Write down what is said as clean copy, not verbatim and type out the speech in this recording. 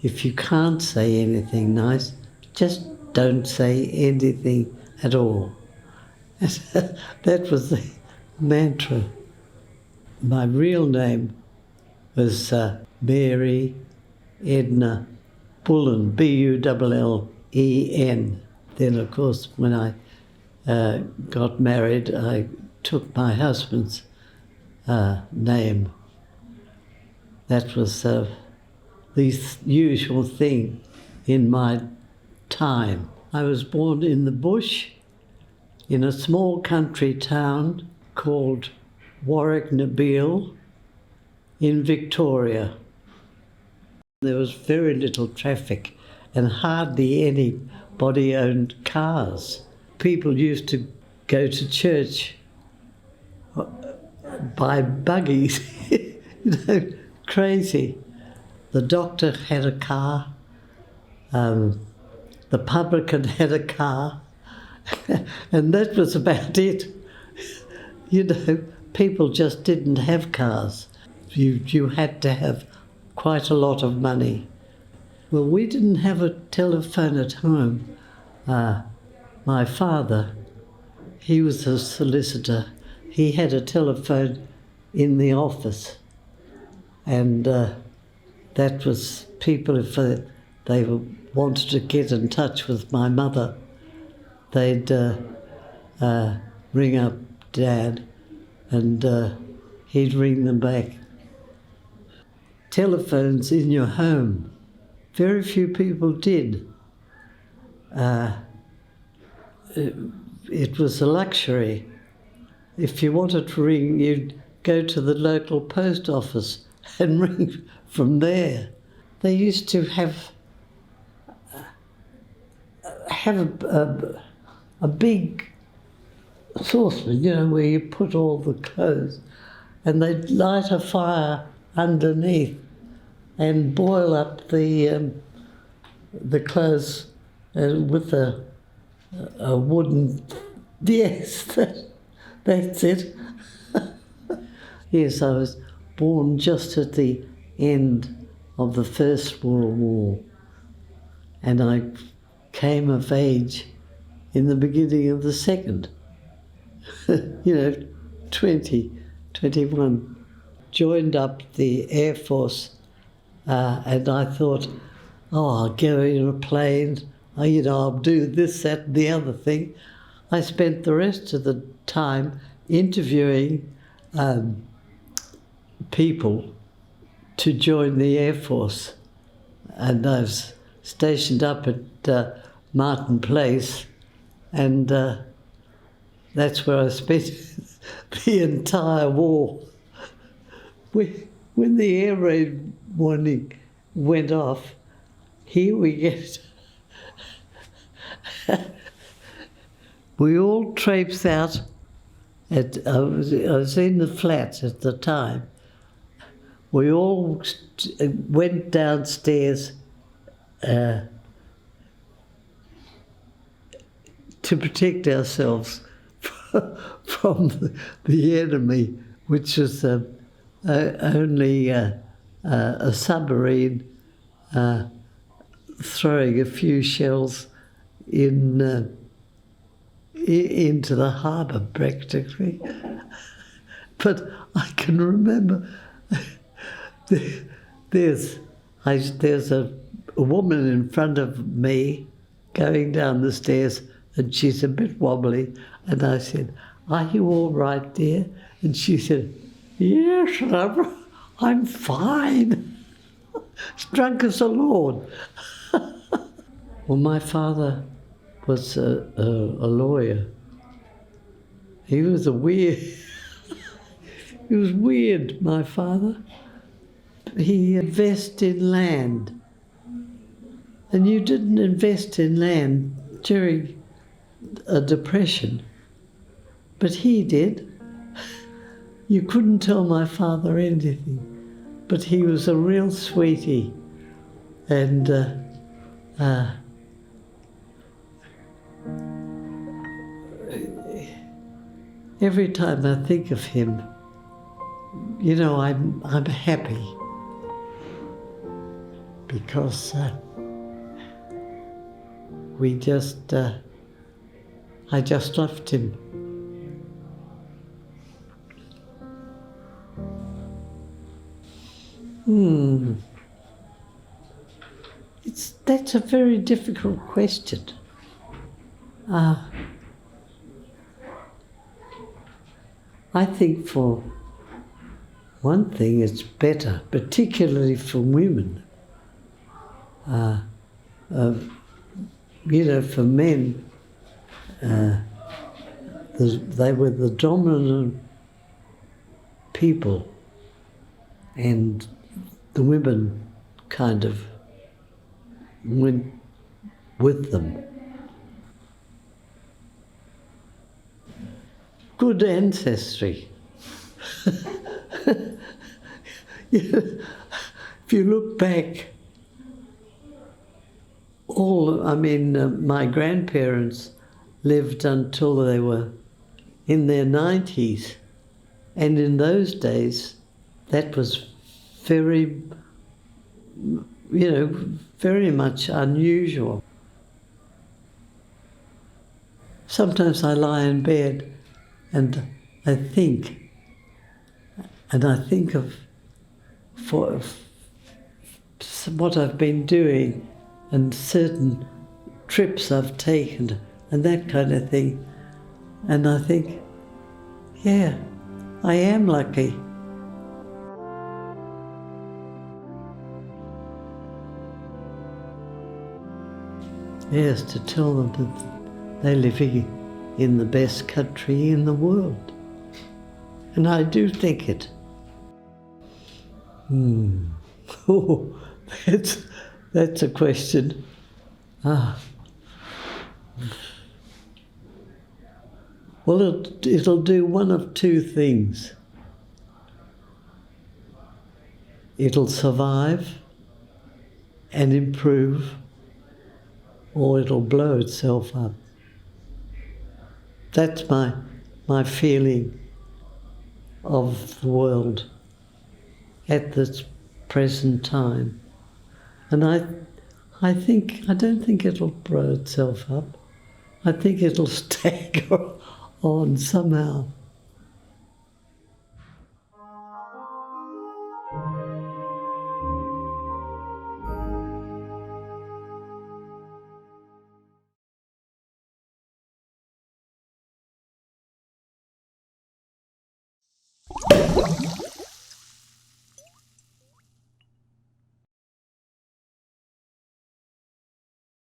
if you can't say anything nice, just don't say anything at all. That was the mantra. My real name was Mary Edna Bullen, Bullen. Then, of course, when I got married, I took my husband's name. That was the usual thing in my time. I was born in the bush in a small country town called Warracknabeal in Victoria. There was very little traffic and hardly anybody owned cars. People used to go to church by buggies, crazy. The doctor had a car, the publican had a car, and that was about it. People just didn't have cars. You had to have quite a lot of money. Well, we didn't have a telephone at home. My father, he was a solicitor. He had a telephone in the office, and that was people, if they wanted to get in touch with my mother, they'd ring up Dad, and he'd ring them back. Telephones in your home, very few people did. It was a luxury. If you wanted to ring, you'd go to the local post office and ring from there. They used to have a big saucepan, where you put all the clothes, and they'd light a fire underneath and boil up the clothes with a wooden. Yes, that's it. Yes, I was born just at the end of the First World War, and I came of age in the beginning of the Second. 21. Joined up the Air Force, and I thought, I'll go in a plane, I'll do this, that, and the other thing. I spent the rest of the time interviewing people to join the Air Force, and I was stationed up at Martin Place, and that's where I spent the entire war. When the air raid warning went off, here we get. We all traipsed out. I was in the flat at the time. We all went downstairs to protect ourselves from the enemy, which was only a submarine throwing a few shells into the harbour practically. But I can remember there's a woman in front of me going down the stairs, and she's a bit wobbly, and I said, "Are you all right, dear?" And she said, "Yes, I'm fine." Drunk as a lord. Well, my father was a lawyer. He was he was weird, my father. He invested in land. And you didn't invest in land during a depression, but he did. You couldn't tell my father anything, but he was a real sweetie. And every time I think of him, I'm happy. because I just loved him. That's a very difficult question. I think for one thing it's better, particularly for women. For men, they were the dominant people, and the women kind of went with them. Good ancestry. If you look back, my grandparents lived until they were in their 90s, and in those days that was very much unusual. Sometimes I lie in bed and I think of what I've been doing and certain trips I've taken and that kind of thing. And I think, yeah, I am lucky. Yes, to tell them that they're living in the best country in the world. And I do think it. Oh, that's a question. Well, it'll do one of two things. It'll survive and improve, or it'll blow itself up. That's my feeling of the world at this present time. And I don't think it'll blow itself up. I think it'll stagger on somehow.